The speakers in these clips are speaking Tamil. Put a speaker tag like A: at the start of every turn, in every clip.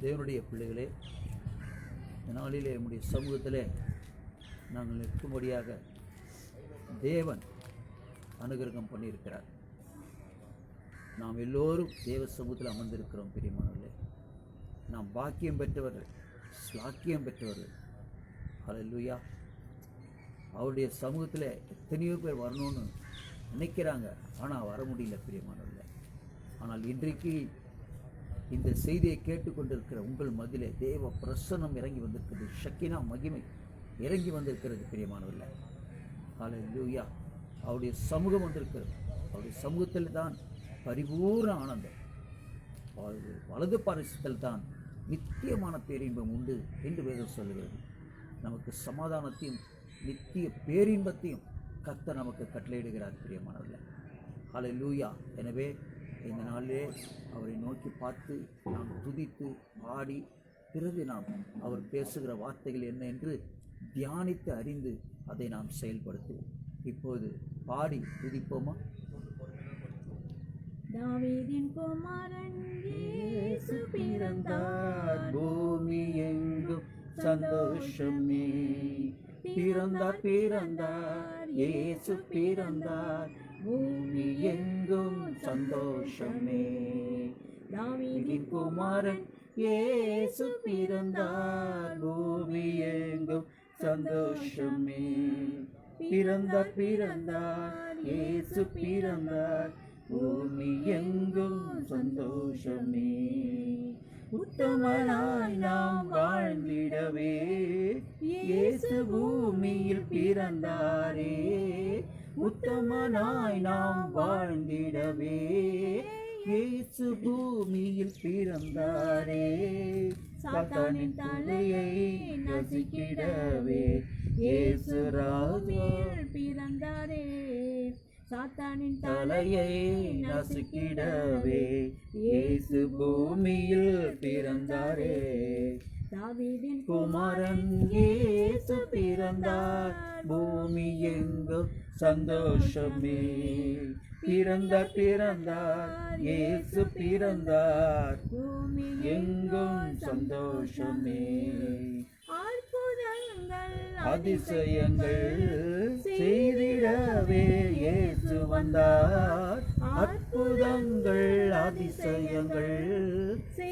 A: தேவனுடைய பிள்ளைகளே, இந்த நாளிலே நம்முடைய சமூகத்திலே நாங்கள் நிற்கும்படியாக தேவன் அனுகிரகம் பண்ணியிருக்கிறார். நாம் எல்லோரும் தேவ சமூகத்தில் அமர்ந்திருக்கிறோம். பிரியமானவர்களே, நாம் பாக்கியம் பெற்றவர்கள், ஸ்லாக்கியம் பெற்றவர்கள். ஹல்லேலூயா. அவருடைய சமூகத்தில் எத்தனையோ பேர் வரணும்னு நினைக்கிறாங்க, ஆனால் வர முடியல பிரியமானவர்களே. ஆனால் இன்றைக்கு இந்த செய்தியை கேட்டுக்கொண்டிருக்கிற உங்கள் மத்தியிலே தேவ பிரசன்னம் இறங்கி வந்திருக்கிறது. ஷக்கினா மகிமை இறங்கி வந்திருக்கிறது பிரியமானவர்களே. ஹல்லேலூயா. அவருடைய சமூகம் வந்திருக்கிறது. அவருடைய சமூகத்தில் தான் பரிபூர்ண ஆனந்தம், வலது பாரிசத்தில் தான் நித்தியமான பேரின்பம் உண்டு என்று வேதம் சொல்லுகிறது. நமக்கு சமாதானத்தையும் நித்திய பேரின்பத்தையும் கர்த்தர் நமக்கு கட்டளையிடுகிறார் பிரியமானவர்களே. ஹல்லேலூயா. எனவே இந்த நாளிலே அவரை நோக்கி பார்த்து நாம் துதித்து பாடி, பிறகு நாம் அவர் பேசுகிற வார்த்தைகள் என்ன என்று தியானித்து அறிந்து அதை நாம் செயல்படுத்துவோம். இப்போது பாடி துதிப்போமா?
B: தாவீதின் குமாரன் இயேசு பிறந்தார்,
A: பூமி எங்கும் சந்தோஷமே. பிறந்தார் பிறந்தார் இயேசு பிறந்தார், பூமி எங்கும் சந்தோஷமே.
B: தாவீதின்
A: குமாரன் இயேசு பிறந்தார், பூமி எங்கும் சந்தோஷமே. பிறந்தார் பிறந்தார் இயேசு பிறந்தார், பூமி எங்கும் சந்தோஷமே. உத்தமனாய் நாம் வாழ்ந்திடவே இயேசு பூமியில் பிறந்தாரே. உத்தமனாய் நாம் வாழ்ந்திடவே இயேசு பூமியில் பிறந்தாரே. சாத்தானின் தலையை நசுக்கிடவே இயேசு ராஜாவில்
B: பிறந்தாரே. சாத்தானின்
A: தலையை நசுக்கிடவே இயேசு பூமியில் பிறந்தாரே.
B: தாவீதின்
A: குமாரன் இயேசு பிறந்தார், பூமி எங்கும் சந்தோஷமே. பிறந்தார் பிறந்தார் இயேசு பிறந்தார்,
B: பூமி
A: எங்கும் சந்தோஷமே.
B: அற்புதங்கள்
A: அதிசயங்கள் செய்திடவே இயேசு வந்தார். அற்புதங்கள் அதிசயங்கள்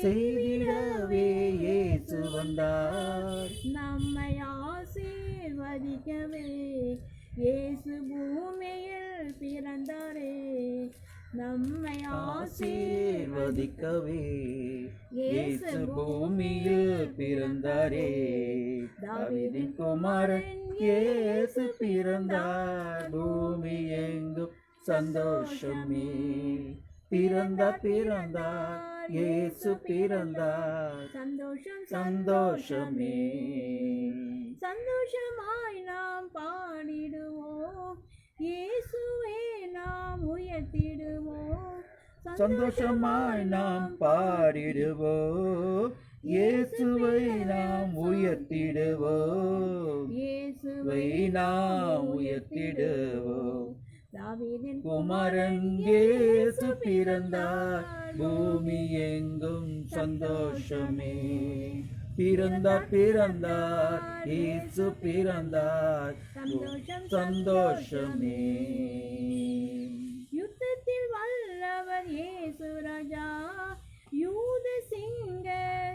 A: செய்திடவே இயேசு வந்தார்.
B: நம்மை ஆசீர்வதிக்கவே இயேசு பூமியில் பிறந்தாரே. நம்மை
A: ஆசீர்வதிக்கவே இயேசு பூமியில் பிறந்தாரே. தாவீதின் குமாரன் இயேசு பிறந்தார், பூமி எங்கும் சந்தோஷமே. பிறந்தார் பிறந்தார் இயேசு பிறந்தார்,
B: சந்தோஷம்
A: சந்தோஷமே.
B: சந்தோஷமாய் நாம் பாடிடுவோம், இயேசுவே நாம் உயர்த்திடுவோம்.
A: சந்தோஷமாய் நாம் பாடிடுவோம், இயேசுவை நாம் உயர்த்திடுவோம். இயேசுவை நாம் உயர்த்திடுவோம்.
B: தாவீதின்
A: குமாரன் இயேசு பிறந்தார், பூமி எங்கும் சந்தோஷமே. பிறந்தார் பிறந்தார் இயேசு பிறந்தார், சந்தோஷமே.
B: யுத்தத்தில் வல்லவர் இயேசு ராஜா, யூத சிங்க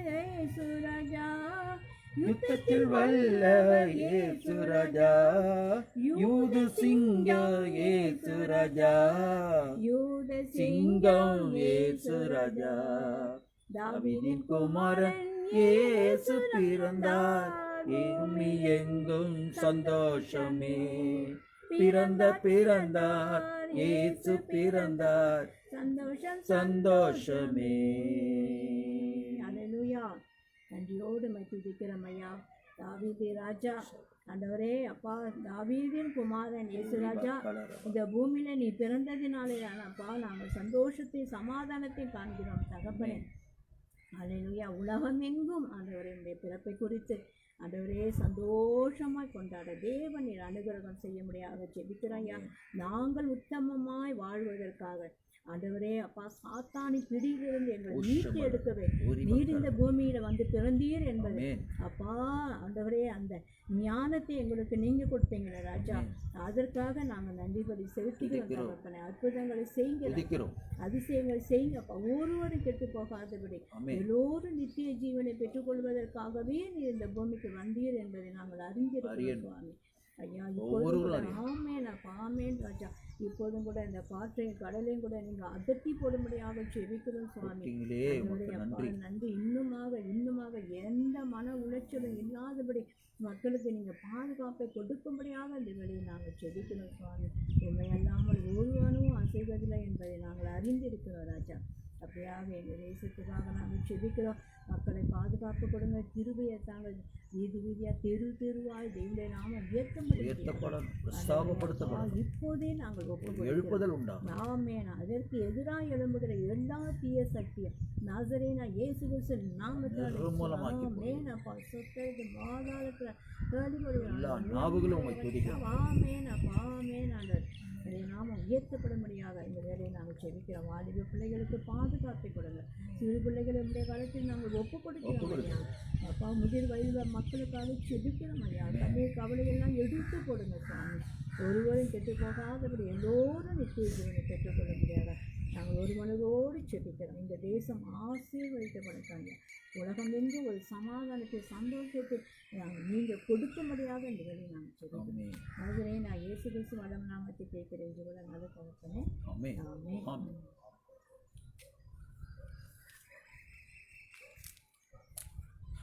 B: இயேசு ராஜா.
A: யுத்தத்தில் வல்லவர் இயேசு ராஜா, யூத சிங்கம் இயேசு ராஜா.
B: யூத
A: சிங்கம் இயேசு ராஜா. தாவீதின் குமாரன் இயேசு பிறந்தார், பூமி எங்கும் சந்தோஷமே. பிறந்தார் இயேசு பிறந்தார்,
B: சந்தோஷம்
A: சந்தோஷமே.
B: அல்லேலூயா. நன்றியோடு துதிக்கிறோம் ஐயா. தாவீது ராஜா, ஆண்டவரே அப்பா, தாவீதின் குமாரன் இயேசு ராஜா, இந்த பூமியில நீ பிறந்ததினாலே அப்பா நாங்கள் சந்தோஷத்தை சமாதானத்தை காண்கிறோம் தகப்பனே. அல்லேலூயா. உலகமெங்கும் ஆண்டவரே இந்த பிறப்பை குறித்து ஆண்டவரே சந்தோஷமாய் கொண்டாட தேவன் நீர் அனுகிரகம் செய்ய முடியாத ஜெபிக்கிறாயா. நாங்கள் உத்தமமாய் வாழ்வதற்காக ஆண்டவரே அப்பா சாத்தானின் பிடியிலிருந்து எங்களை மீட்டு
A: உஷமன.
B: எடுக்கவே
A: ஊரி
B: நீர் இந்த பூமியில வந்து பிறந்தீர் என்பது
A: ஆமென்.
B: அப்பா ஆண்டவரே அந்த ஞானத்தை எங்களுக்கு நீங்க கொடுத்தீங்களே ராஜா, அதற்காக நாங்கள் நன்றி பலி செலுத்துகிறோம்
A: துதிக்கிறோம்.
B: தகப்பனே. அற்புதங்களை செய்யுங்க,
A: துதிக்கிறோம்.
B: அதிசயங்களை செய்யுங்கப்பா. ஒருவரும் கெட்டு போகாதபடி
A: ஆமென்.
B: எல்லோரும் நித்திய ஜீவனை பெற்றுக்கொள்வதற்காகவே நீர் இந்த பூமிக்கு வந்தீர் என்பதை நாங்கள் அறிந்திருக்கிறோம்
A: அறியணும்.
B: சுவாமி. ஐயா இப்போதும்
A: ஒவ்வொருவரும்
B: கூட
A: அறியணும்.
B: ஆமேன் அப்பா, ஆமேன் ராஜா. இப்போதும் கூட இந்த காற்றையும் கடலையும் கூட நீங்க அதட்டி போடும்படியாக ஜெபிக்கிறோம் சுவாமி.
A: கொடுத்தீங்களே
B: ஆண்டவரே
A: உமக்கு
B: அப்பா,
A: நன்றி.
B: நன்றி. இன்னுமாக எந்த மன உளைச்சலும் இல்லாதபடி மக்களுக்கு நீங்க பாதுகாப்பை கொடுக்கும்படியாக இந்த வேலையை நாங்கள் ஜெபிக்கிறோம் சுவாமி. உண்மை அல்லாமல் ஒருவனும் அசைவதில்லை என்பதை நாங்கள் அறிந்திருக்கிறோம் ராஜா. அப்படியாக எங்கள் தேசத்துக்காக நாங்கள் ஜெபிக்கிறோம். மக்களை பாதுகாப்பு கொடுங்க, கிருபையை தாங்கள் வீதி வீதியா தெரு தெருவாய் தேவனுடைய நாமம்
A: உயர்த்தப்படணும், பிரஸ்தாபப்படுத்தப்படணும்.
B: இப்போதே நாங்கள் ஒப்புக்கொள்கிறோம்.
A: எழுப்புதல் உண்டாகும்.
B: ஆமென். அதற்கு எதிராக எழும்புகிற எல்லா தீய சக்தியும் நசரேனா இயேசு கிறிஸ்து நாமத்தால்
A: நிர்மூலமாக்கி
B: ஆமென் அப்பா. சொத்தருக்கு பாதாளத்துல தேடிபடி
A: எல்லா நாவுகளும் உம்மை துதிக்கும்.
B: ஆமென் அப்பா, ஆமென் ஆண்டவர். இதை நாம உயர்த்தப்படும்படியாக இந்த வேலையை நாங்கள் செபிக்கிறோம். வாலிப பிள்ளைகளுக்கு பாதுகாப்பை கொடுங்க. சிறு பிள்ளைகள் இந்த காலத்தில் நாங்கள் ஒப்பு கொடுக்கிறோம் ஐயா. அப்பா முதிர் வயதில் மக்களுக்காக செபிக்கிறோம் ஐயா. கண்ணீர் கவலைகள்லாம் எடுத்து போடுங்க சுவாமி. ஒருவரும் கெட்டு போகாதபடி எல்லோரும் நித்திய ஜீவனை பெற்றுக்கொள்ள முடியாத நாங்கள் ஒரு மனதோடு செபிக்கிறோம். இந்த தேசம் ஆசீர்வதிக்கப்படட்டாங்க. உலகம் எங்கு ஒரு சமாதானத்தை சந்தோஷத்தை நீங்கள் கொடுக்கும்படியாக இந்த வேலையை நாங்கள் செபிக்கிறோம்.
A: ஆமென்.
B: அதுவே நான் இயேசு கிறிஸ்து வளம் நாமத்தை கேட்கிறேன் கூட நல்ல தகப்பனே.
A: ஆமென்.
B: ஆமென்.
A: ஆமென்.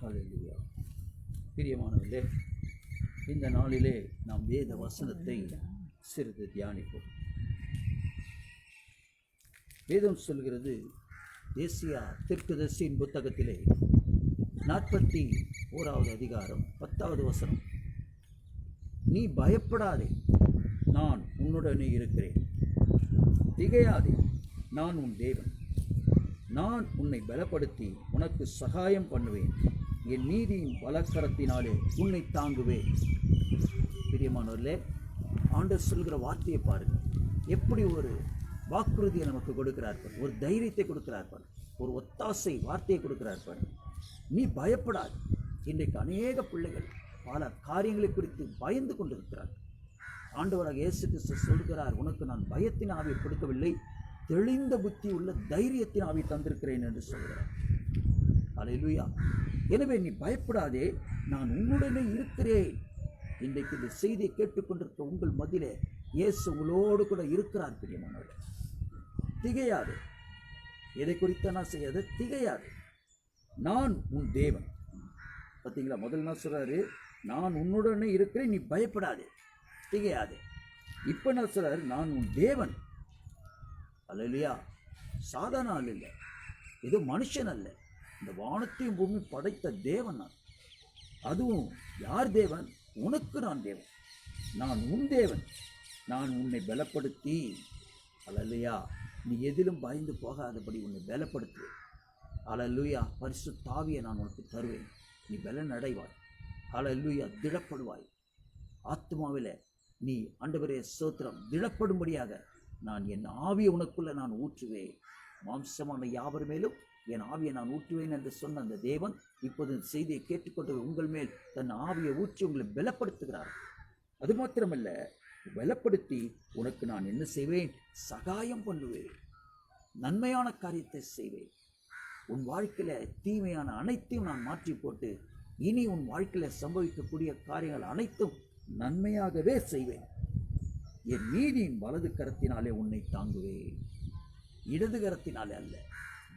A: ஹல்லேலூயா. பிரியமானவர்களே, இந்த நாளிலே நாம் வேத வசனத்தை சிறிது தியானிப்போம். வேதம் சொல்கிறது, ஏசியா தீர்க்கதரிசியின் புத்தகத்திலே 41வது அதிகாரம் 10வது வசனம், நீ பயப்படாதே, நான் உன்னுடனே இருக்கிறேன். திகையாதே, நான் உன் தேவன். நான் உன்னை பலப்படுத்தி உனக்கு சகாயம் பண்ணுவேன். என் நீதியின் பலக்கரத்தினாலே உன்னை தாங்குவேன். பிரியமானவர்களே, ஆண்டவர் சொல்கிற வார்த்தையை பாருங்கள். எப்படி ஒரு வாக்குறுதியை நமக்கு கொடுக்கிறார்கள், ஒரு தைரியத்தை கொடுக்கிறார்கள், ஒரு ஒத்தாசை வார்த்தையை கொடுக்கிறார்கள். நீ பயப்படாது. இன்றைக்கு அநேக பிள்ளைகள் பல காரியங்களை குறித்து பயந்து கொண்டிருக்கிறார்கள். ஆண்டவராக இயேசு கிறிஸ்து சொல்கிறார், உனக்கு நான் பயத்தின் ஆவியை கொடுக்கவில்லை, தெளிந்த புத்தி உள்ள தைரியத்தின் ஆவியை தந்திருக்கிறேன் என்று சொல்கிறார். அல்லேலூயா. எனவே நீ பயப்படாதே, நான் உன்னுடனே இருக்கிறேன். இன்றைக்கு இந்த செய்தியை கேட்டுக்கொண்டிருக்க உங்கள் மத்தியிலே இயேசு உங்களோடு கூட இருக்கிறார். பிரியமானவர்களே, திகையாது. எதை குறித்த நான் செய்யாத திகையாது. நான் உன் தேவன். பார்த்தீங்களா, முதல் நான் சொல்றாரு, நான் உன்னுடனே இருக்கிறேன், நீ பயப்படாதே, திகையாதே. இப்போ நான் சொல்றாரு, நான் உன் தேவன். அல்லேலூயா. சாதாரண ஆள் இல்லை, ஏதோ மனுஷன் அல்ல, இந்த வானத்தையும் பூமி படைத்த தேவன் நான். அதுவும் யார் தேவன்? உனக்கு நான் தேவன். நான் உன் தேவன். நான் உன்னை பலப்படுத்தி, அல்லேலூயா, நீ எதிலும் பயந்து போகாதபடி உன்னை பலப்படுத்துவேன். அல்லேலூயா. பரிசுத்த ஆவியை நான் உனக்கு தருவேன். நீ பலன் அடைவாய். அல்லேலூயா. திடப்படுவாய். ஆத்மாவில் நீ ஆண்டவரே ஸ்தோத்திரம் திடப்படும்படியாக நான் என் ஆவியை உனக்குள்ள நான் ஊற்றுவேன். மாம்சமான யாவர் மேலும் என் ஆவியை நான் ஊற்றுவேன் என்று சொன்ன அந்த தேவன் இப்போது செய்தியை கேட்டுக்கொண்டு உங்கள் மேல் தன் ஆவியை ஊற்றி உங்களை பலப்படுத்துகிறார். அது மாத்திரமல்ல, பலப்படுத்தி உனக்கு நான் என்ன செய்வேன்? சகாயம் பண்ணுவேன். நன்மையான காரியத்தை செய்வேன். உன் வாழ்க்கையில் தீமையான அனைத்தையும் நான் மாற்றி போட்டு இனி உன் வாழ்க்கையில் சம்பவிக்கக்கூடிய காரியங்கள் அனைத்தும் நன்மையாகவே செய்வேன். என் நீதியின் வலது கரத்தினாலே உன்னை தாங்குவேன். இடது கரத்தினாலே அல்ல,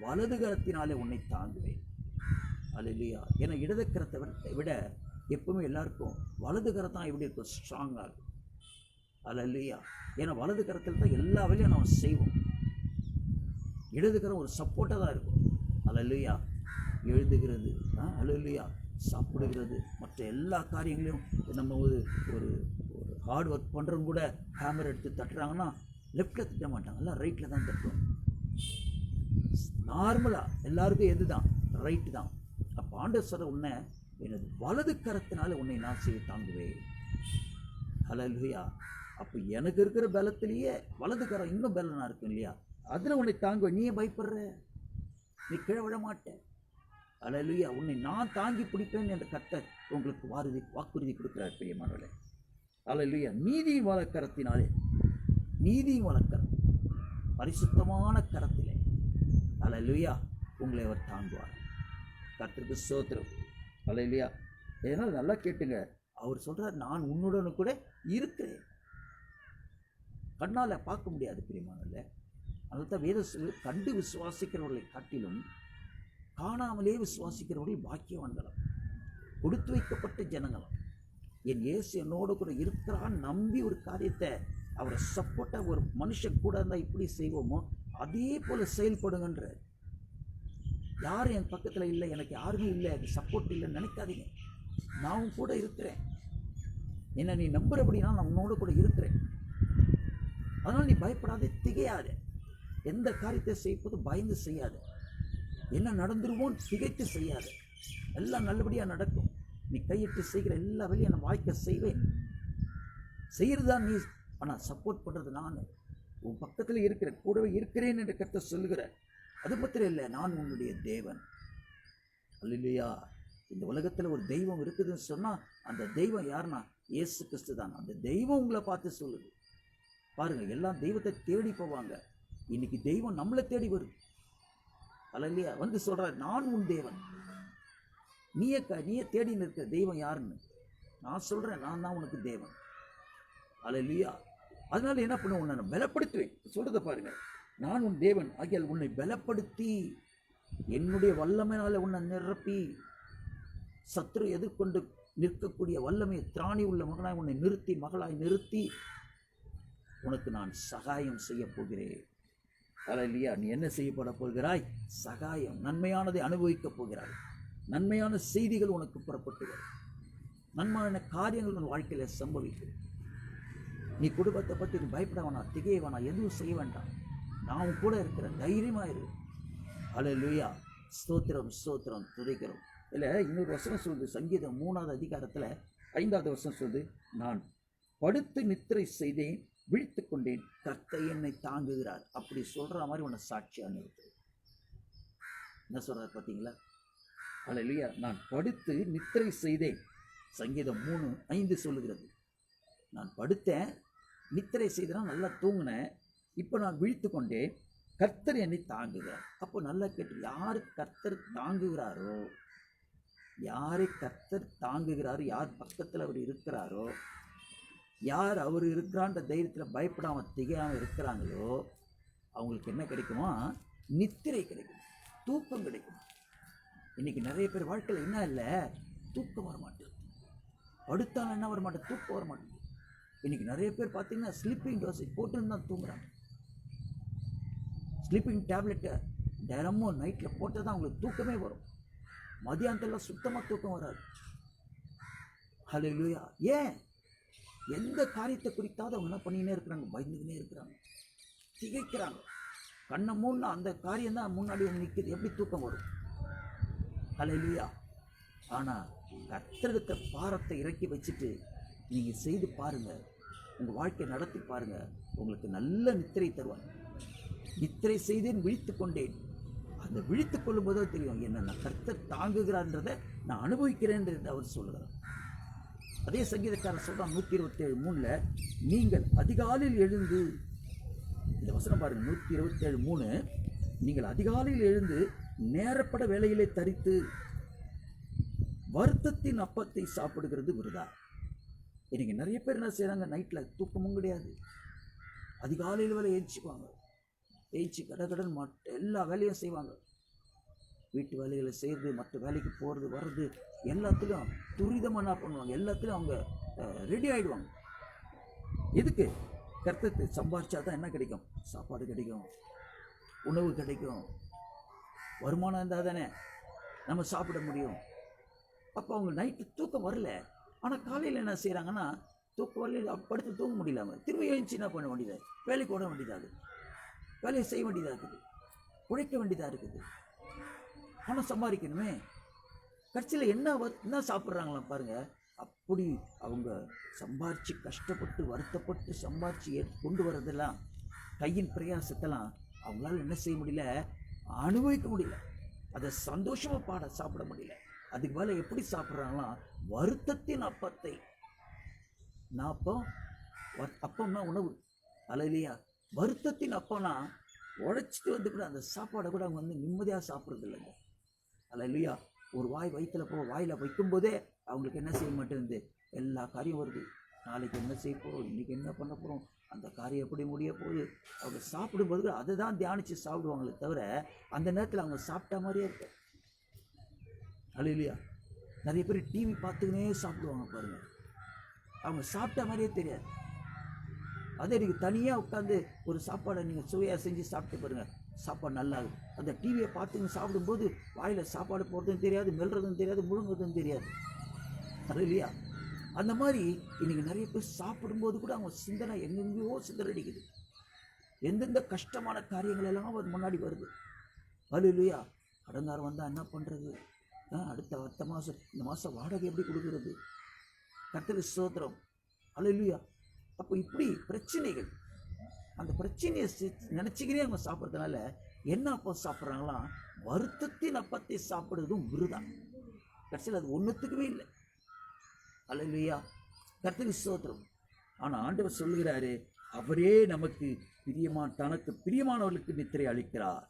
A: வலது கரத்தினாலே உன்னை தாங்குவேன். அல்லேலூயா. ஏன்னா இடது கரத்தை விட எப்பவுமே எல்லாருக்கும் வலது கரம் தான் எப்படி இருக்கும்? ஸ்ட்ராங்காக இருக்கும். அல்லேலூயா. ஏன்னா வலது கரத்தில் தான் எல்லா வேலையும் நம்ம செய்வோம். இடது கரம் ஒரு சப்போர்ட்டாக தான் இருக்கும். அல்லேலூயா. எழுதுகிறது, அல்லேலூயா, சாப்பிடுகிறது, மற்ற எல்லா காரியங்களையும் நம்ம ஒரு ஒரு ஹார்ட் ஒர்க் பண்ணுறவங்க கூட ஹேமர் எடுத்து தட்டுறாங்கன்னா லெஃப்டில் தட்ட மாட்டாங்க, எல்லாம் ரைட்டில் தான் தட்டுவோம். நார்மலாக எல்லாருக்கும் எது தான்? ரைட்டு தான். அப்போ ஆண்டவர் சொல்ற, உன்னை எனது வலது கரத்தினால உன்னை நான் செய்ய தாங்குவேன். அல்லேலூயா. அப்போ எனக்கு இருக்கிற பலத்திலேயே வலது கரம் இன்னும் பலனாக இருக்கும் இல்லையா? அதில் உன்னை தாங்குவேன். நீ பயப்படுற, நீ கீழே விழ மாட்டேன். அல்லேலூயா. உன்னை நான் தாங்கி பிடிப்பேன் என்ற கர்த்தர் உங்களுக்கு வாக்குறுதி கொடுக்கிறார் பிரியமானவர்களே. அல்லேலூயா. நீதியின் வலக்கரத்தினாலே, நீதியின் வலக்கரம், பரிசுத்தமான கரத்திலே அல்லேலூயா உங்களை அவர் தாங்குவார். கர்த்தருக்கு ஸ்தோத்திரம். அல்லேலூயா. இதனால் நல்லா கேட்டுங்க. அவர் சொல்றார், நான் உன்னுடன் கூட இருக்கிறேன். கண்ணால் பார்க்க முடியாது பிரியமானவர்களே. அதுதான் வேத கண்டு விசுவாசிக்கிறவர்களை காட்டிலும் காணாமலே விசுவாசிக்கிறவர்கள் பாக்கியவான்களும் கொடுத்து வைக்கப்பட்ட ஜனங்களும். என் இயேசு என்னோடு கூட இருக்கிறான் நம்பி ஒரு காரியத்தை அவரை சப்போர்ட்டாக ஒரு மனுஷன் கூட இருந்தால் இப்படி செய்வோமோ அதே போல் செயல்படுங்கன்ற. யாரும் என் பக்கத்தில் இல்லை, எனக்கு யாருமே இல்லை, அது சப்போர்ட் இல்லைன்னு நினைக்காதீங்க. நான் கூட இருக்கிறேன். என்னை நீ நம்புறபடினா நான் உன்னோடு கூட இருக்கிறேன். அதனால் நீ பயப்படாதே, திகையாதே. எந்த காரியத்தை செய்வது பயந்து செய்யாது. என்ன நடந்துருவோம் திகைத்து செய்யாது. எல்லாம் நல்லபடியாக நடக்கும். நீ கையிட்டு செய்கிற எல்லா வேலையும் நான் வாய்க்க செய்வேன். செய்கிறதான் நீ, ஆனால் சப்போர்ட் பண்ணுறது நான். உன் பக்கத்தில் இருக்கிற கூடவே இருக்கிறேன் என்று கர்த்தர் சொல்லுகிற. அது மாத்திரம் இல்லை, நான் உன்னுடைய தேவன். அல்லேலூயா. இந்த உலகத்தில் ஒரு தெய்வம் இருக்குதுன்னு சொன்னால் அந்த தெய்வம் யாருன்னா இயேசு கிறிஸ்து தான். அந்த தெய்வம் உங்களை பார்த்து சொல்லுது. பாருங்கள், எல்லாம் தெய்வத்தை தேடி போவாங்க. இன்னைக்கு தெய்வம் நம்மளை தேடி வருது. அல்லேலூயா. வந்து சொல்கிறார், நான் உன் தேவன். நீயே தேடி நிற்கிற தெய்வம் யாருன்னு நான் சொல்கிறேன், நான் தான் உனக்கு தேவன். அல்லேலூயா. அதனால என்ன பண்ணுவேன், உன்னை நான் பலப்படுத்துவேன். சொல்கிறத பாருங்கள், நான் உன் தேவன் ஆகியால் உன்னை பலப்படுத்தி என்னுடைய வல்லமையினால உன்னை நிரப்பி சத்துரு எதிர்கொண்டு நிற்கக்கூடிய வல்லமை திராணி உள்ள மகனாய் உன்னை நிறுத்தி, மகளாய் நிறுத்தி உனக்கு நான் சகாயம் செய்ய போகிறேன். அல்லேலூயா. நீ என்ன செய்யப்பட போகிறாய்? சகாயம், நன்மையானதை அனுபவிக்கப் போகிறாய். நன்மையான செய்திகள் உனக்கு புறப்பட்டு வரும். நன்மையான காரியங்கள் உன் வாழ்க்கையில் சம்பவிக்கும். நீ குடும்பத்தை பற்றி நீ பயப்பட வேணாம், திகைய வேணாம், எதுவும் செய்ய வேண்டாம். நான் கூட இருக்கிறேன், தைரியமாக இரு. அல்லேலூயா. ஸ்தோத்திரம், ஸ்தோத்திரம், துதிக்கிறோம். இல்லை, இன்னொரு வசனம் சொல்லுது, சங்கீதம் 3வது அதிகாரத்தில் 5வது வசனம் சொல்லுது, நான் படுத்து நித்திரை செய்தேன், விழித்து கொண்டேன், கர்த்தர் என்னை தாங்குகிறார். அப்படி சொல்கிற மாதிரி உன்னை சாட்சியாக நிறுத்து. என்ன சொல்கிறார் பார்த்தீங்களா? அல்லேலூயா. நான் படுத்து நித்திரை செய்தேன். சங்கீதம் 3:5 சொல்லுகிறது. நான் படுத்தேன், நித்திரை செய்தேன்னா நல்லா தூங்கினேன், இப்போ நான் விழித்து கொண்டேன், கர்த்தர் என்னை தாங்குகிறார். அப்போ நல்லா கேட்டு, யார் கர்த்தர் தாங்குகிறாரோ, யாரை கர்த்தர் தாங்குகிறாரோ, யார் பக்கத்தில் அவர் இருக்கிறாரோ, யார் அவர் இருக்கிறான்ற தைரியத்தில் பயப்படாமல் திகையாமல் இருக்கிறாங்களோ அவங்களுக்கு என்ன கிடைக்குமா? நித்திரை கிடைக்கும், தூக்கம் கிடைக்கும். இன்றைக்கி நிறைய பேர் வாழ்க்கையில் என்ன இல்லை, தூக்கம் வர மாட்டேங்குது. படுத்தாலும் என்ன வர மாட்டேன், தூக்கம் வர மாட்டேங்குது. இன்றைக்கி நிறைய பேர் பார்த்தீங்கன்னா ஸ்லீப்பிங் டோசேஜ் போட்டுன்னு தான் தூங்குறாங்க. ஸ்லீப்பிங் டேப்லெட்டை தினமும் நைட்டில் போட்டால் தான் அவங்களுக்கு தூக்கமே வரும். மதியானத்தில் சுத்தமாக தூக்கம் வராது. அல்லேலூயா. ஏன்? எந்த காரியத்தை குறித்தாவது அவங்க என்ன பண்ணிக்கினே இருக்கிறாங்க, பயந்துக்கினே இருக்கிறாங்க, திகைக்கிறாங்க. கண்ணை மூணு அந்த காரியம் தான் முன்னாடி வந்து நிற்கிது, எப்படி தூக்கம் வரும்? அல்லேலூயா. ஆனால் கர்த்தருக்கு பாரத்தை இறக்கி வச்சுட்டு நீங்கள் செய்து பாருங்கள், உங்கள் வாழ்க்கையை நடத்தி பாருங்கள், உங்களுக்கு நல்ல நித்திரை தருவாங்க. நித்திரை செய்தேன், விழித்து கொண்டேன். அந்த விழித்து கொள்ளும் போதோ தெரியும் என்ன நான் கர்த்தர் தாங்குகிறான்றதை நான் அனுபவிக்கிறேன் என்று அவர் சொல்லுகிறார். அதே சங்கீதக்காரர் சொல்கிறான் 127:3, நீங்கள் அதிகாலையில் எழுந்து, இந்த வசனம் பாருங்கள், 127:3, நீங்கள் அதிகாலையில் எழுந்து நேரப்பட வேலையிலே தரித்து வருத்தத்தின் அப்பத்தை சாப்பிடுகிறது விருதா. இன்னைக்கு நிறைய பேர் என்ன செய்கிறாங்க, நைட்டில் தூக்கமும் கிடையாது, அதிகாலையில் வேலை ஏஞ்சிக்குவாங்க, ஏஞ்சி கடகடன் எல்லா வேலையும் செய்வாங்க. வீட்டு வேலைகளை செய்கிறது, மற்ற வேலைக்கு போகிறது வர்றது எல்லாத்துலேயும் துரிதமாக என்ன பண்ணுவாங்க, எல்லாத்துலேயும் அவங்க ரெடி ஆகிடுவாங்க. எதுக்கு? கர்த்தத்தை சம்பாரிச்சா தான் என்ன கிடைக்கும்? சாப்பாடு கிடைக்கும், உணவு கிடைக்கும், வருமானம் இருந்தால் தானே நம்ம சாப்பிட முடியும். அப்போ அவங்க நைட்டு தூக்கம் வரல. ஆனால் காலையில் என்ன செய்கிறாங்கன்னா, தூக்கம் வரல, படுத்து தூங்க முடியல, அவங்க திரும்ப எழுந்துச்சு என்ன பண்ண வேண்டியது, வேலைக்கு ஓட வேண்டியதாக இருக்குது, வேலையை செய்ய வேண்டியதாக இருக்குது, உழைக்க வேண்டியதாக இருக்குது, ஆனால் சம்பாதிக்கணுமே. கட்சியில் என்ன சாப்பிட்றாங்களாம் பாருங்கள். அப்படி அவங்க சம்பாரித்து கஷ்டப்பட்டு வருத்தப்பட்டு சம்பாரித்து கொண்டு வரதெல்லாம் கையின் பிரயாசத்தெல்லாம் அவங்களால என்ன செய்ய முடியல, அனுபவிக்க முடியல, அதை சந்தோஷமாக சாப்பிட முடியல. அதுக்கு மேலே எப்படி சாப்பிட்றாங்களாம், வருத்தத்தின் அப்பத்தை. நான் அப்பம்னா உணவு, அல்லையா? வருத்தத்தின் அப்பம்னா உழைச்சிட்டு வந்து கூட அந்த சாப்பாடை கூட அவங்க வந்து நிம்மதியாக சாப்பிட்றது இல்லைங்க, அல்லையா? ஒரு வயிற்றில் வாயில் வைக்கும்போதே அவங்களுக்கு என்ன செய்ய மாட்டேங்குது, எல்லா காரியம் வருது. நாளைக்கு என்ன செய்ய போகிறோம், இன்றைக்கி என்ன பண்ண போகிறோம், அந்த காரியம் எப்படி முடிய போகுது. அவங்க சாப்பிடும்போது அதை தான் தியானித்து சாப்பிடுவாங்களே தவிர அந்த நேரத்தில் அவங்க சாப்பிட்டா மாதிரியே இருக்கு, அல்லையா? நிறைய பேர் டிவி பார்த்துக்கினே சாப்பிடுவாங்க பாருங்கள், அவங்க சாப்பிட்ட மாதிரியே தெரியாது. அதே நீங்கள் தனியாக உட்காந்து ஒரு சாப்பாடை நீங்கள் சுவையாக செஞ்சு சாப்பிட்டு பாருங்கள், சாப்பாடு நல்லா இருக்கும். அந்த டிவியை பார்த்துங்க சாப்பிடும்போது வாயில் சாப்பாடு போடுறதும் தெரியாது, மெல்றதும் தெரியாது, முழுங்குறதும் தெரியாது, அது இல்லையா? அந்த மாதிரி இன்றைக்கி நிறைய பேர் சாப்பிடும்போது கூட அவங்க சிந்தனை எங்கெங்கேயோ சிந்தரடிக்குது. எந்தெந்த கஷ்டமான காரியங்கள் எல்லாம் அது முன்னாடி வருது, அது இல்லையா? கடங்காரம் வந்தால் என்ன பண்ணுறது, அடுத்த மாதம் இந்த மாதம் வாடகை எப்படி கொடுக்குறது, கர்த்தருக்கு ஸ்தோத்திரம், அது இல்லையா? அப்போ இப்படி பிரச்சனைகள், அந்த பிரச்சனையை நினச்சிக்கினே அவங்க சாப்பிட்றதுனால என்ன அப்போ சாப்பிட்றாங்களாம், வருத்தத்தின் அப்பத்தை சாப்பிடுறதும் விருதா. கடைசியில் அது ஒன்றுத்துக்குமே இல்லை, அல்லேலூயா, கர்த்தருக்கு ஸ்தோத்திரம். ஆனால் ஆண்டவர் சொல்லுகிறாரு, அவரே நமக்கு தனக்கு பிரியமானவர்களுக்கு நித்திரை அளிக்கிறார்.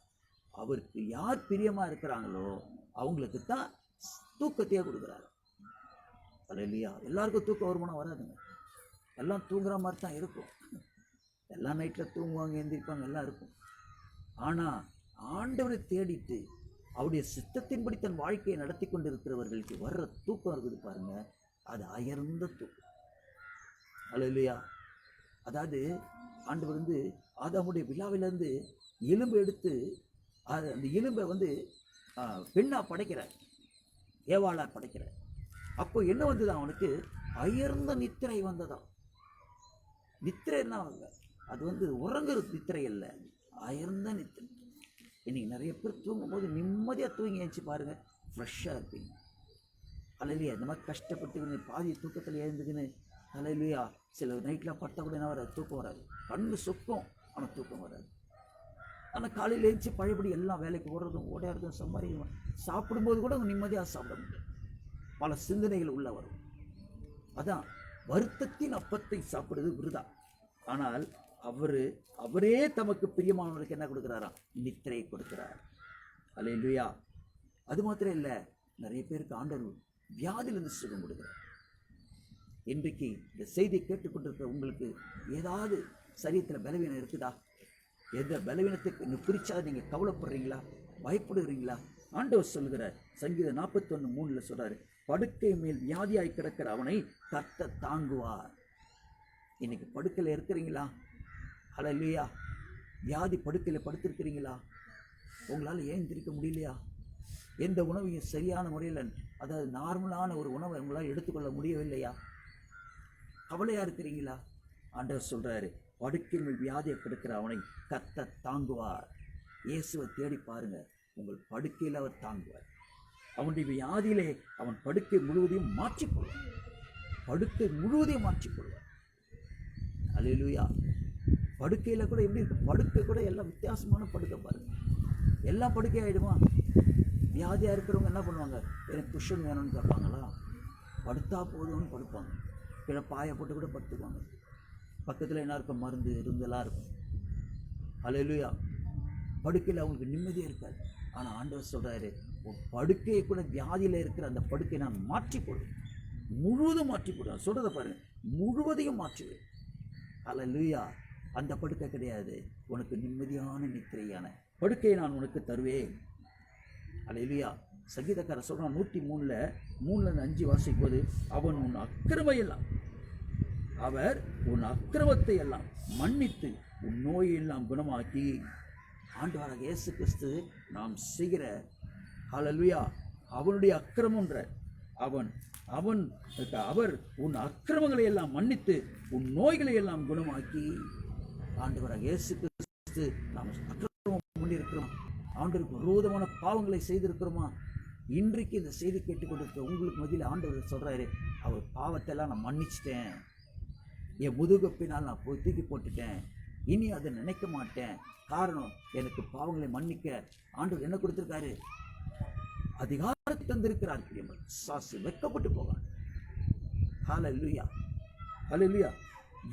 A: அவருக்கு யார் பிரியமாக இருக்கிறாங்களோ அவங்களுக்கு தான் தூக்கத்தையே கொடுக்குறாரு, அல்லேலூயா. எல்லாருக்கும் தூக்கம் வருமானம் வராதுங்க, எல்லாம் தூங்குற மாதிரி தான் இருக்கும். எல்லா நைட்டில் தூங்குவாங்க, எந்திரிப்பாங்க, எல்லாம் இருக்கும். ஆனால் ஆண்டவரை தேடிட்டு அவருடைய சித்தத்தின்படி தன் வாழ்க்கையை நடத்தி கொண்டு இருக்கிறவர்களுக்கு வர்ற தூக்கம் இருக்குது பாருங்க, அது அயர்ந்த தூக்கம், அல்லேலூயா. அதாவது ஆண்டவர் வந்து ஆதாமுடைய விழாவிலேருந்து எலும்பை எடுத்து அந்த எலும்பை வந்து பெண்ணா படைக்கிறார், ஏவாளா படைக்கிறார். அப்போ என்ன வந்தது, அவனுக்கு அயர்ந்த நித்திரை வந்ததான். நித்திரை என்ன அவங்க, அது வந்து உறங்குற நித்திரை இல்லை, அயர்ந்த நித்திரை. இன்னைக்கு நிறைய பேர் தூங்கும்போது நிம்மதியாக தூங்கி எழுந்துச்சு பாருங்கள், ஃப்ரெஷ்ஷாக இருப்பீங்க, அல்லையா? இந்த மாதிரி கஷ்டப்பட்டு பாதி தூக்கத்தில் எழுந்துக்குன்னு, அல்லையா? சில நைட்லாம் படுத்தா கூட என்ன வராது, தூக்கம் வராது, கண்ணு சொக்கும், ஆனால் தூக்கம் வராது. ஆனால் காலையில் எழுந்துச்சு பழையபடி எல்லாம் வேலைக்கு ஓடுறதும் ஓடையாடுறதும் சம்பாதிக்கணும். சாப்பிடும்போது கூட நிம்மதியாக சாப்பிட முடியும், பல சிந்தனைகள் உள்ள வரும். அதான் வருத்தத்தின் அப்பத்தை சாப்பிடுறது விருதா. ஆனால் அவரே தமக்கு பிரியமானவர்களுக்கு என்ன கொடுக்குறாராம், நித்திரையை கொடுக்கிறார், அல்லேலூயா. அது மாத்திரம் இல்லை, நிறைய பேருக்கு ஆண்டவர் வியாதியிலிருந்து சுகம் கொடுக்குறார். இன்றைக்கு இந்த செய்தியை கேட்டுக்கொண்டிருக்கிற உங்களுக்கு ஏதாவது சரீரத்தில் பலவீனம் இருக்குதா? எந்த பலவீனத்துக்கு குறிச்சாத நீங்கள் கவலைப்படுறீங்களா, பயப்படுகிறீங்களா? ஆண்டவர் சொல்லுகிற சங்கீதம் 41:3 சொல்றாரு, படுக்கை மேல் வியாதியாய் கிடக்கிற அவனை கர்த்தர் தாங்குவார். இன்னைக்கு படுக்கையில் இருக்கிறீங்களா, அல்லேலூயா? வியாதி படுக்கையில் படுத்திருக்கிறீங்களா? உங்களால் ஏந்திரிக்க முடியலையா? எந்த உணவையும் சரியான முறையில், அதாவது நார்மலான ஒரு உணவை உங்களால் எடுத்துக்கொள்ள முடியவில்லையா? கவலையாக இருக்கிறீங்களா? ஆண்டவர் சொல்கிறாரு, படுக்கை மேல் வியாதியை கிடக்கிற அவனை கர்த்தர் தாங்குவார். இயேசுவை தேடி பாருங்க, உங்கள் படுக்கையில் அவர் தாங்குவார். அவனுடைய வியாதியிலே அவன் படுக்கை முழுவதையும் மாற்றிக்கொள்வார், படுக்கை முழுவதையும் மாற்றிக்கொள்வார், அல்லேலூயா. படுக்கையில் கூட எப்படி இருக்கு, படுக்கை கூட எல்லாம் வித்தியாசமான படுக்கை பாருங்க, எல்லா படுக்கை ஆகிடுமா? வியாதியாக இருக்கிறவங்க என்ன பண்ணுவாங்க, எனக்கு குஷன் வேணும்னு கேட்பாங்களா? படுத்தா போதும்னு படுப்பாங்க, கீழே பாயை போட்டு கூட படுத்துக்குவாங்க. பக்கத்தில் என்ன இருக்கும், மருந்து இருந்தெல்லாம் இருக்கும், அல்லேலூயா. படுக்கையில் அவங்களுக்கு நிம்மதியாக இருக்காது. ஆனால் ஆண்டவர் சொல்கிறாரு, படுக்கையை கூட வியாதியில் இருக்கிற அந்த படுக்கையை நான் மாற்றிக்கொள்வேன், முழுவதும் மாற்றிக்கொள்வேன். சொல்கிறத பாருங்க, முழுவதையும் மாற்றுவேன், அல்லேலூயா. அந்த படுக்கை கிடையாது, உனக்கு நிம்மதியான நித்திரையான படுக்கையை நான் உனக்கு தருவேன், அல்லேலூயா. சங்கீதக்காரர் சொல்கிறான் 103:3-5 வாசிக்கும் போது, அவர் உன் அக்கிரமத்தை எல்லாம் மன்னித்து உன் நோயெல்லாம் குணமாக்கி. ஆண்டவராக இயேசு கிறிஸ்து நாம் செய்கிற, அல்லேலூயா, அவனுடைய அக்கிரமன்ற அவர் உன் அக்கிரமங்களை எல்லாம் மன்னித்து உன் நோய்களை எல்லாம் குணமாக்கி. ஆண்டவராக இயேசு கிறிஸ்து நாம் அக்கிரமம் பண்ணியிருக்கிறோம், ஆண்டவருக்கு விரோதமான பாவங்களை செய்திருக்கிறோமா? இன்றைக்கு இந்த செய்தி கேட்டுக்கொண்டிருக்க உங்களுக்கு மத்தியில் ஆண்டவர் சொல்கிறாரு, அவர் பாவத்தை எல்லாம் நான் மன்னிச்சிட்டேன், என் முதுகு பின்னால் நான் போய் தூக்கி போட்டுட்டேன், இனி அதை நினைக்க மாட்டேன். காரணம், எனக்கு பாவங்களை மன்னிக்க ஆண்டவர் என்ன கொடுத்திருக்காரு? அதிகாரத்தை தந்திருக்கிறார். சாசு வெட்கப்பட்டு போவான். ஹல்லேலூயா, ஹல்லேலூயா.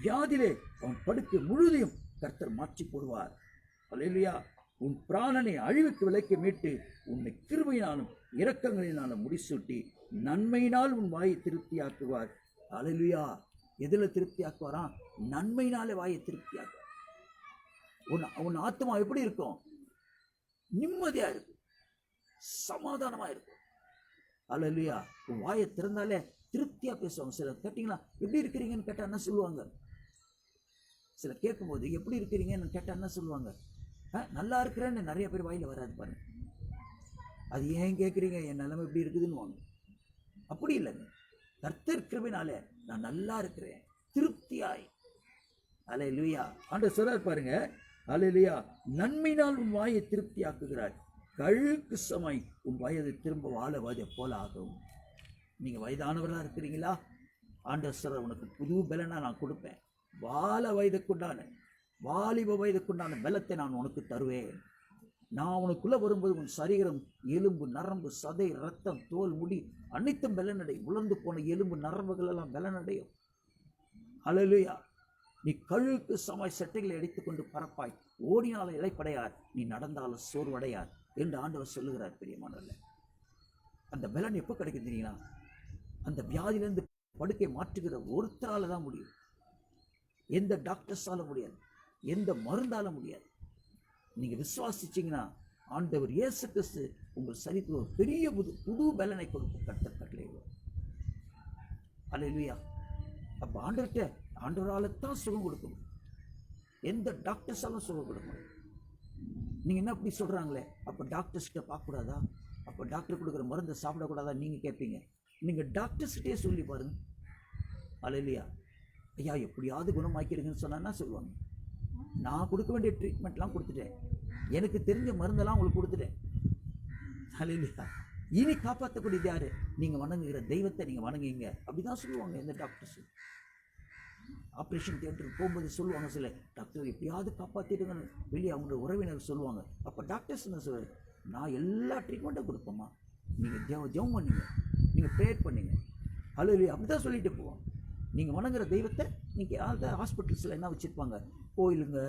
A: வியாதியிலே அவன் படுக்கை முழுதையும் கர்த்தர் மாற்றி போடுவார். ஹல்லேலூயா. உன் பிராணனை அழிவுக்கு விலைக்கு மீட்டு உன்னை கிருபையினாலும் இரக்கங்களினாலும் முடிசூட்டி நன்மையினால் உன் வாயை திருப்தியாக்குவார். ஹல்லேலூயா. எதில் திருப்தியாக்குவாரா? நன்மையினாலே வாயை திருப்தியாக்குவார். உன் ஆத்மா எப்படி இருக்கும்? நிம்மதியா இருக்கும், சமாதானமா இருக்கும். ஹல்லேலூயா. உன் வாயை திறந்தாலே திருப்தியா பேசுவாங்க. சிலர் கேட்டீங்களா, எப்படி இருக்கிறீங்கன்னு கேட்டா என்ன சொல்லுவாங்க? சில கேட்கும்போது எப்படி இருக்கிறீங்கன்னு கேட்டா என்ன சொல்லுவாங்க? நல்லா இருக்கிறேன்னு நிறைய பேர் வாயில வராது பாருங்க. அது ஏன் கேட்குறீங்க, என் நிலைமை எப்படி இருக்குதுன்னு வாங்க. அப்படி இல்லைங்க, கர்த்தர் கிருபையினாலே நான் நல்லா இருக்கிறேன், திருப்தியாய். ஹல்லேலூயா. ஆண்டவர் சொல்றார் பாருங்க, ஹல்லேலூயா. நன்மையினால் உன் வாயை திருப்தி ஆக்குகிறார், கழுக்கு சமாய் உன் வயது திரும்ப வாழ வயதை போல ஆகும். நீங்கள் வயதானவராக இருக்கிறீங்களா? ஆண்டவர் சொல்றார், உனக்கு புது பலனா நான் கொடுப்பேன். வாழ வயதுக்குண்டான, வாலிப வயதுக்குண்டான பலத்தை நான் உனக்கு தருவேன். நான் உனக்குள்ளே வரும்போது உன் சரீரம், எலும்பு, நரம்பு, சதை, ரத்தம், தோல், முடி அனைத்தும் பலனடையும். உலர்ந்து போன எலும்பு, நரம்புகள் எல்லாம் பலனடையும். ஹல்லேலூயா. நீ கழுக்கு சமாய் சட்டைகளை அடித்துக்கொண்டு பறப்பாய், ஓடினாலும் இளைப்படையார், நீ நடந்தாலும் சோர்வடையார் என்று ஆண்டவர் சொல்லுகிறார். பிரியமானவர்களே, அந்த பலன் எப்போ கிடைக்கும் தெரியுங்களா? அந்த வியாதியிலிருந்து படுக்கை மாற்றுகிற ஒருத்தரால தான் முடியும். எந்த டாக்டர்ஸால முடியாது, எந்த மருந்தால முடியாது. நீங்க விசுவாசிச்சீங்கன்னா ஆண்டவர் இயேசு கிறிஸ்து உங்கள் சரீரத்தில் ஒரு பெரிய புது பலனை கொடுக்கும். கர்த்தர் கட்டளையிடுவார். ஹல்லேலூயா. அப்ப ஆண்டவரால தான் சுகம் கொடுக்க முடியும். எந்த டாக்டர்ஸாலும் சுகம் கொடுக்க முடியும். நீங்க என்ன அப்படி சொல்றாங்களே, அப்ப டாக்டர்ஸ்கிட்ட பார்க்கக்கூடாதா? அப்ப டாக்டர் கொடுக்குற மருந்தை சாப்பிடக்கூடாதா நீங்க கேட்பீங்க. நீங்க டாக்டர்ஸ்கிட்டே சொல்லி பாருங்க. ஹல்லேலூயா. ஐயா எப்படியாவது குணமாக்கிடுங்கன்னு சொன்னா சொல்லுவாங்க. நான் கொடுக்க வேண்டிய ட்ரீட்மெண்ட்லாம் கொடுத்துட்டேன், எனக்கு தெரிஞ்ச மருந்தெல்லாம் உங்களுக்கு கொடுத்துட்டேன். ஹல்லேலூயா. இனி காப்பாற்றக்கூடியது யாரு? நீங்க வணங்குகிற தெய்வத்தை நீங்க வணங்குங்க. அப்படிதான் சொல்லுவாங்க எந்த டாக்டர்ஸ். ஆப்ரேஷன் தியேட்டருக்கு போகும்போது சொல்லுவாங்க, சில டாக்டர் எப்படியாவது காப்பாற்றிடுங்கன்னு வெளியே அவங்களோட உறவினர் சொல்லுவாங்க. அப்போ டாக்டர்ஸ் என்ன சொல்லுவாங்க, நான் எல்லா ட்ரீட்மெண்ட்டும் கொடுப்போம்மா, நீங்கள் ஜெபம் பண்ணீங்க, நீங்கள் ப்ரேயர் பண்ணீங்க. ஹல்லேலூயா. அப்படி தான் சொல்லிட்டு போவோம். நீங்கள் வணங்குற தெய்வத்தை நீங்கள் அந்த ஹாஸ்பிட்டல்ஸில் என்ன வச்சுருப்பாங்க, கோயிலுங்க,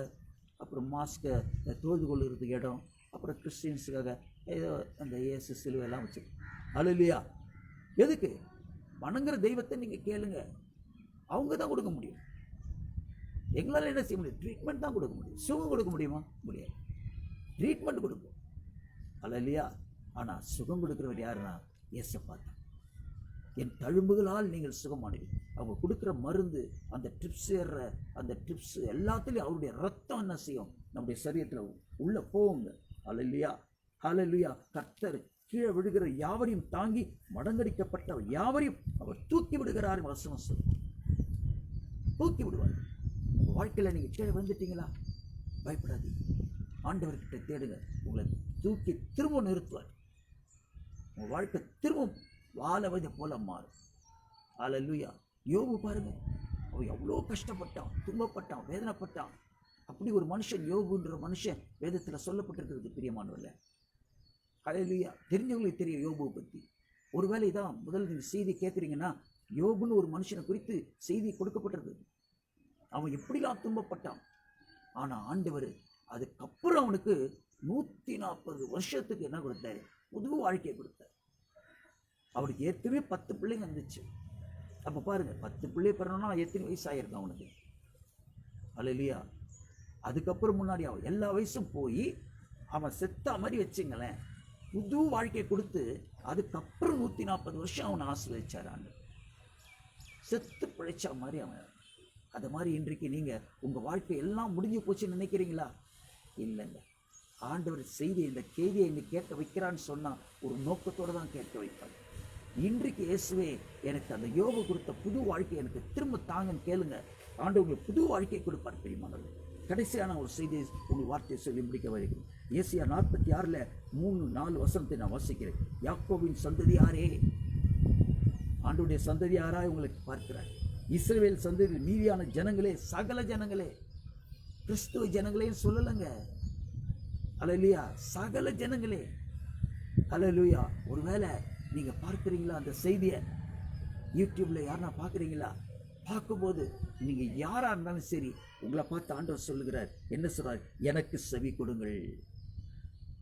A: அப்புறம் மாஸ்கை தொழுது கொள்ளுறதுக்கு இடம், அப்புறம் கிறிஸ்டின்ஸுக்காக ஏதோ அந்த இயேசு சிலுவையெல்லாம் வச்சுருக்கோம். ஹல்லேலூயா. எதுக்கு? வணங்குற தெய்வத்தை நீங்கள் கேளுங்க, அவங்க தான் கொடுக்க முடியும். எங்களால் என்ன செய்ய முடியும்? ட்ரீட்மெண்ட் தான் கொடுக்க முடியும். சுகம் கொடுக்க முடியுமா? முடியாது. ட்ரீட்மெண்ட் கொடுக்கும். ஹல்லேலூயா. ஆனால் சுகம் கொடுக்குறவர் யாருன்னா இயேசப்பா தான். என் தழும்புகளால் நீங்கள் சுகமானீர்கள். அவங்க கொடுக்குற மருந்து, அந்த ட்ரிப்ஸ் ஏறுற அந்த ட்ரிப்ஸ் எல்லாத்துலேயும் அவருடைய ரத்தம் என்ன செய்யும்? நம்முடைய சரீரத்தில் உள்ளே போகுங்க. ஹல்லேலூயா. ஹல்லேலூயா. கர்த்தர் கீழே விடுகிற யாவரையும் தாங்கி மடங்கடிக்கப்பட்ட யாவரையும் அவர் தூக்கி விடுகிறார். வசனம் சொல்லு, தூக்கி விடுவார். உங்கள் வாழ்க்கையில் நீங்கள் கீழே வந்துட்டீங்களா? பயப்படாதீங்க. ஆண்டவர்கிட்ட தேடுங்க, உங்களை தூக்கி திரும்ப நிறுத்துவார். உங்கள் வாழ்க்கை திரும்ப வாழ வயதை போல மாறும். ஹல்லேலூயா. யோபு பாருங்க, அவன் எவ்வளோ கஷ்டப்பட்டான், துன்பப்பட்டான், வேதனைப்பட்டான். அப்படி ஒரு மனுஷன், யோபுன்ற மனுஷன் வேதத்தில் சொல்லப்பட்டிருக்கிறது. பிரியமானவர்களே, ஹல்லேலூயா. தெரிஞ்சவங்களுக்கு தெரியும் யோபுவை பற்றி. ஒருவேளை இதான் முதல் நீங்கள் செய்தி கேட்குறீங்கன்னா, யோபுன்னு ஒரு மனுஷனை குறித்து செய்தி கொடுக்கப்பட்டிருக்கு. அவன் எப்படிலாம் துன்பப்பட்டான். ஆனால் ஆண்டவர் அதுக்கப்புறம் அவனுக்கு 140 வருஷத்துக்கு என்ன கொடுத்தாரு? புது வாழ்க்கையை கொடுத்தார். அவனுக்கு ஏற்கனவே 10 பிள்ளைங்க வந்துச்சு. அப்போ பாருங்க, 10 பிள்ளை பிறனா எத்தனை வயசு ஆயிருக்கும் அவனுக்கு? ஹல்லேலூயா. அதுக்கப்புறம் முன்னாடி அவன் எல்லா வயசும் போய் அவன் செத்தா மாதிரி வச்சுங்களேன், புது வாழ்க்கையை கொடுத்து அதுக்கப்புறம் 140 வருஷம் அவனை ஆசீர்வதிச்சார் ஆண்டவர். செத்து பிழைச்சா மாதிரி அவன். அது மாதிரி இன்றைக்கு நீங்கள் உங்கள் வாழ்க்கை எல்லாம் முடிஞ்சு போச்சுன்னு நினைக்கிறீங்களா? இல்லைங்க. ஆண்டவர் செய்தி இந்த கேதியை இன்னைக்கு கேட்க வைக்கிறான்னு சொன்னால் ஒரு நோக்கத்தோடு தான் கேட்க வைப்பாங்க. இன்றைக்கு இயேசுவே எனக்கு அந்த யோபு கொடுத்த புது வாழ்க்கை எனக்கு திரும்ப தாங்கன்னு கேளுங்க. ஆண்டவர் உங்களுக்கு புது வாழ்க்கையை கொடுப்பார். பிரியமானவர்களே, கடைசியான ஒரு செய்தியை உங்கள் வார்த்தையை சொல்லி முடிக்க வருகிறேன். ஏசாயா 46 3-4 வசனத்தை நான் வாசிக்கிறேன். யாக்கோபின் சந்ததி யாரே? ஆண்டவருடைய சந்ததி யாராய் உங்களுக்கு பார்க்கிறார்? இஸ்ரவேல் சந்ததியில் மீதியான ஜனங்களே, சகல ஜனங்களே. கிறிஸ்துவ ஜனங்களையும் சொல்லலைங்க. அல்லேலூயா, சகல ஜனங்களே. அல்லேலூயா. ஒருவேளை நீங்க பார்க்குறீங்களா அந்த செய்தியை? யூடியூப்ல யாருன்னா பார்க்குறீங்களா? பார்க்கும்போது நீங்க யாரா இருந்தாலும் சரி, உங்களை பார்த்து ஆண்டவர் சொல்லுகிறார், என்ன சொல்றார்? எனக்கு செவி கொடுங்கள்,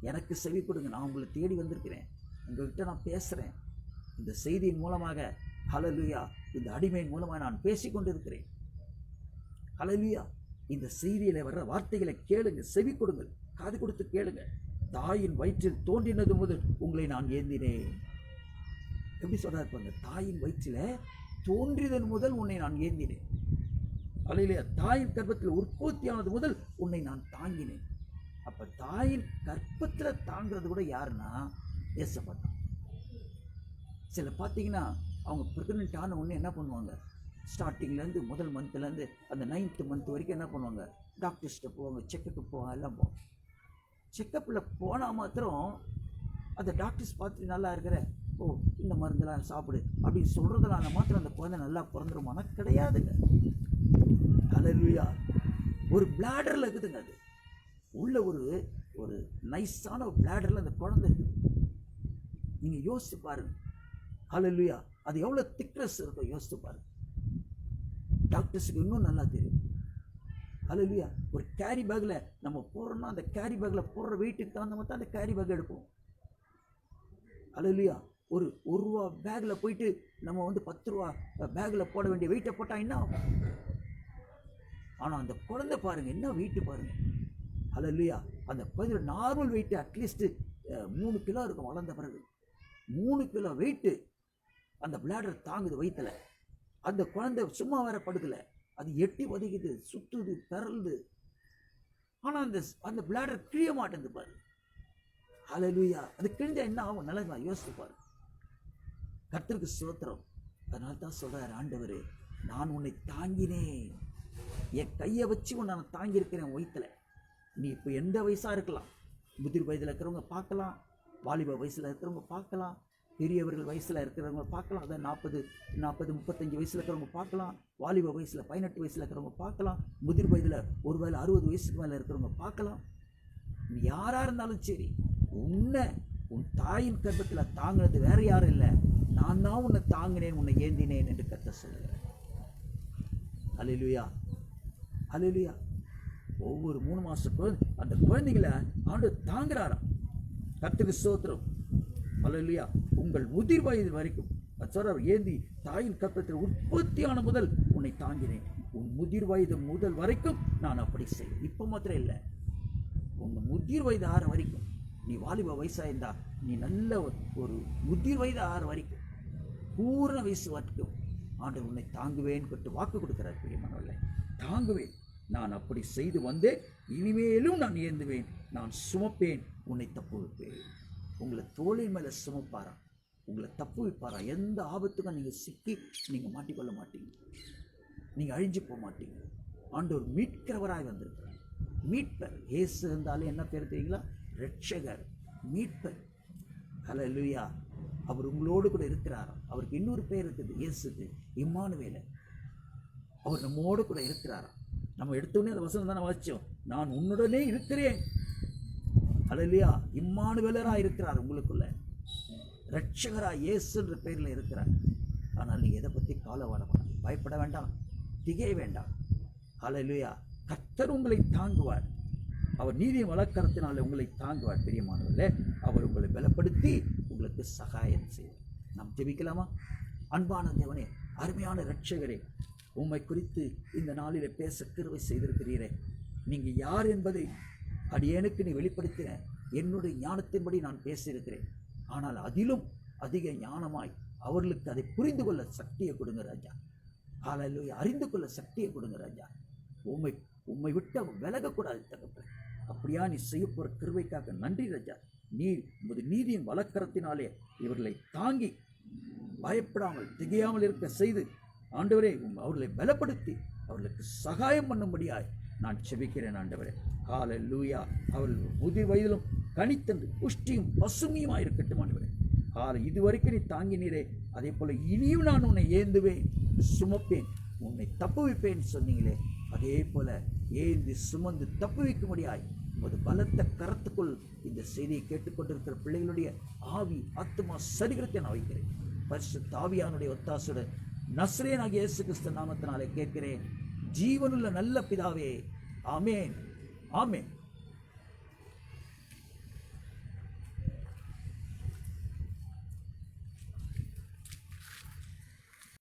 A: எனக்கு செவி கொடுங்க. நான் உங்களை தேடி வந்திருக்கிறேன், உங்ககிட்ட நான் பேசுறேன். இந்த செய்தியின் மூலமாக, ஹல்லேலூயா, இந்த அடிமையின் மூலமாக நான் பேசிக்கொண்டு இருக்கிறேன். ஹல்லேலூயா. இந்த செய்தியில வர்ற வார்த்தைகளை கேளுங்க, செவி கொடுங்கள், காது கொடுத்து கேளுங்க. தாயின் வயிற்றில் தோன்றினது முதல் உங்களை நான் ஏந்தினேன். எப்படி சொல்றாரு பாருங்க, தாயின் வயிற்றில தோன்றியதன் முதல் உன்னை நான் ஏந்தினேன். அல்லேலூயா. தாயின் கர்ப்பத்தில் உற்பத்தியானது முதல் உன்னை நான் தாங்கினேன். அப்ப தாயின் கர்ப்பத்துல தாங்கிறது கூட யாருன்னா ஏசப்பா தான். சில பார்த்தீங்கன்னா அவங்க பிரெக்னென்ட் ஆன உடனே என்ன பண்ணுவாங்க, ஸ்டார்டிங்லேருந்து முதல் மந்த்லேருந்து அந்த 9th மந்த் வரைக்கும் என்ன பண்ணுவாங்க, டாக்டர்ஸ்கிட்ட போவாங்க, செக்கப்புக்கு போவாங்க, எல்லாம் போவாங்க. செக்கப்பில் போனால் மாத்திரம் அந்த டாக்டர்ஸ் பார்த்து நல்லா இருக்கிற, ஓ இந்த மருந்தெல்லாம் சாப்பிடு அப்படின்னு சொல்கிறதுனால மாத்திரம் அந்த குழந்தை நல்லா பிறந்துருமானா கிடையாதுங்க. ஹல்லேலூயா. ஒரு பிளாடரில் இருக்குதுங்க, அது உள்ள ஒரு நைஸான ஒரு பிளாடரில் அந்த குழந்தை இருக்குது. நீங்கள் யோசிச்சு பாருங்க. ஹல்லேலூயா. அது எவ்வளோ திக்னஸ் இருக்கும் யோசிச்சு பாருங்க. டாக்டர்ஸுக்கு இன்னும் நல்லா தெரியும். ஹல்லேலூயா. ஒரு கேரி பேக்கில் நம்ம போடுறோம்னா அந்த கேரி பேக்கில் போடுற வெயிட்டுக்கு தகுந்த மாதிரி தான் அந்த கேரி பேக் எடுப்போம். ஹல்லேலூயா. ஒரு ரூபா பேக்கில் போயிட்டு நம்ம வந்து 10 ரூபா பேக்கில் போட வேண்டிய வெயிட்டை போட்டால் என்ன ஆகும்? ஆனால் அந்த குழந்தை பாருங்கள் என்ன வெயிட்டு பாருங்கள். ஹல்லேலூயா. அந்த குழந்தை நார்மல் வெயிட்டு அட்லீஸ்ட்டு 3 கிலோ இருக்கும். வளர்ந்த பிறகு 3 கிலோ வெயிட்டு அந்த பிளாடர் தாங்குது வயிற்றுல. அந்த குழந்தை சும்மா வேற படுக்கலை, அது எட்டி வதைக்குது, சுற்றுது, பிறல்து. ஆனால் அந்த பிளாடர் கிழிய மாட்டேங்குது பாரு. ஹல்லேலூயா. அது கிழிஞ்சா என்ன ஆகும் நிலைமை யோசிச்சு பாரு. கர்த்தருக்கு ஸ்தோத்திரம். அதனால தான் சொல்றாரு ஆண்டவர், நான் உன்னை தாங்கினேன், என் கையை வச்சு உன்னை நான் தாங்கியிருக்கிறேன் வயிற்றுல. நீ இப்போ எந்த வயசாக இருக்கலாம், முதிர் வயதில் இருக்கிறவங்க பார்க்கலாம், வாலிப வயசில் இருக்கிறவங்க பார்க்கலாம், பெரியவர்கள் வயசில் இருக்கிறவங்க பார்க்கலாம், அதான் 40, 35 வயசில் இருக்கிறவங்க பார்க்கலாம், வாலிப வயசில் 18 வயசில் இருக்கிறவங்க பார்க்கலாம், முதிர் வயதில் ஒருவேளை 60 வயசுக்கு மேலே இருக்கிறவங்க பார்க்கலாம். நீ யாராக இருந்தாலும் சரி, உன் தாயின் கர்ப்பத்தில் தாங்கினது வேற யாரும் இல்லை, நான் தான் உன்னை தாங்கினேன், உன்னை ஏந்தினேன் என்று கர்த்தர் சொல்லுகிறேன். ஹல்லேலூயா. ஹல்லேலூயா. ஒவ்வொரு 3 மாச குழந்தை அந்த குழந்தைகளை ஆண்டவர் தாங்குறாராம். கர்த்தருக்கு ஸ்தோத்திரம். ஹல்லேலூயா. உங்கள் முதிர் வயது வரைக்கும் சொல்றார், ஏந்தி தாயின் கர்ப்பத்தில் உற்பத்தியான முதல் உன்னை தாங்கினேன். உன் முதிர் வயது முதல் வரைக்கும் நான் அப்படி செய்வேன். இப்போ மாத்திரம் இல்லை, உங்கள் முதிர் வயது 6 வரைக்கும். நீ வாலிப வயசாக இருந்தா நீ நல்ல ஒரு முதிர் வயது 6 வரைக்கும் பூர்ண வயசு வரைக்கும் ஆண்டவர் உன்னை தாங்குவேன் கொண்டு வாக்கு கொடுக்கிறார். பிரியமானவர்களே, தாங்குவேன், நான் அப்படி செய்து வந்தேன், இனிமேலும் நான் ஏந்துவேன், நான் சுமப்பேன், உன்னை தப்பு வைப்பேன். உங்களை தோளின் மேலே சுமப்பாரா, உங்களை தப்பு வைப்பாரா. எந்த ஆபத்துக்கும் நீங்கள் சிக்கி நீங்கள் மாட்டிக்கொள்ள மாட்டீங்க, நீங்கள் அழிஞ்சு போக மாட்டீங்க. ஆண்டவர் மீட்கிறவராய் வந்திருக்கிறார். மீட்பர். இயேசு இருந்தாலும் என்ன பேர் தெரியுங்களா? ரட்சகர், மீட்பர். ஹல்லேலூயா. அவர் உங்களோடு கூட இருக்கிறார். அவருக்கு இன்னொரு பேர் இருக்குது இயேசுக்கு, இம்மானுவேல். அவர் நம்மோடு கூட இருக்கிறாராம். நம்ம எடுத்தோடனே அந்த வசனம் தானே வாசிச்சோம், நான் உன்னுடனே இருக்கிறேன். ஹல்லேலூயா. இம்மானுவேலராக இருக்கிறார் உங்களுக்குள்ள, ரட்சகரா இயேசுன்ற பேரில் இருக்கிறார். ஆனால் நீங்கள் எதை பற்றி காலவாட வேண்டாம், பயப்பட வேண்டாம், திகைய வேண்டாம். ஹல்லேலூயா. கர்த்தர் உங்களை தாங்குவார். அவர் நீதியின் வலக்கரத்தினாலே உங்களை தாங்குவார். பிரியமானவர்களே, அவர் உங்களை பலப்படுத்தி உங்களுக்கு சகாயம் செய்வார். நாம் ஜெபிக்கலாமா? அன்பான தேவனே, அருமையான இரட்சகரே, உம்மை குறித்து இந்த நாளில் பேச கிருபை செய்திருக்கிறீரே. நீங்கள் யார் என்பதை அடியேனுக்கு நீ வெளிப்படுத்தின. என்னுடைய ஞானத்தின்படி நான் பேசியிருக்கிறேன். ஆனால் அதிலும் அதிக ஞானமாய் அவர்களுக்கு அதை புரிந்து கொள்ள சக்தியை கொடுங்க ராஜா. ஹல்லேலூயா. அறிந்து கொள்ள சக்தியை கொடுங்க ராஜா. உம்மை விட்டு விலகக்கூடாது தகப்பனே. அப்படியா நீ செய்ய போகிற கிருபைக்காக நன்றி ராஜா. நீர் உமது நீதியின் வலக்கரத்தினாலே இவர்களை தாங்கி பயப்படாமல் திகையாமல் இருக்க செய்து ஆண்டவரே அவர்களை பலப்படுத்தி அவர்களுக்கு சகாயம் பண்ணும்படியாய் நான் செபிக்கிறேன் ஆண்டவரே. ஹல்லேலூயா. அவர்கள் முதிர் வயதிலும் கனித்தந்து புஷ்டியும் பசுமையுமாக இருக்கட்டும் ஆண்டவரே. இதுவரைக்கும் நீ தாங்கினீரே, அதே போல இனியும் நான் உன்னை ஏந்துவேன், சுமப்பேன், உன்னை தப்பு வைப்பேன் சொன்னீங்களே. அதே போல ஏந்தி சுமந்து தப்புவிக்கும்படியாய் உமது பலத்த கரத்துக்குள் இந்த செய்தியை கேட்டுக்கொண்டிருக்கிற பிள்ளைகளுடைய ஆவி, ஆத்துமா, சரீரத்தை நான் வைக்கிறேன். பரிசுத்த ஆவியானுடைய ஒத்தாசுடன் நசரேயனாகிய இயேசு கிறிஸ்து நாமத்தினாலே கேட்கிறேன், ஜீவனுள்ள நல்ல பிதாவே. ஆமேன், ஆமேன்.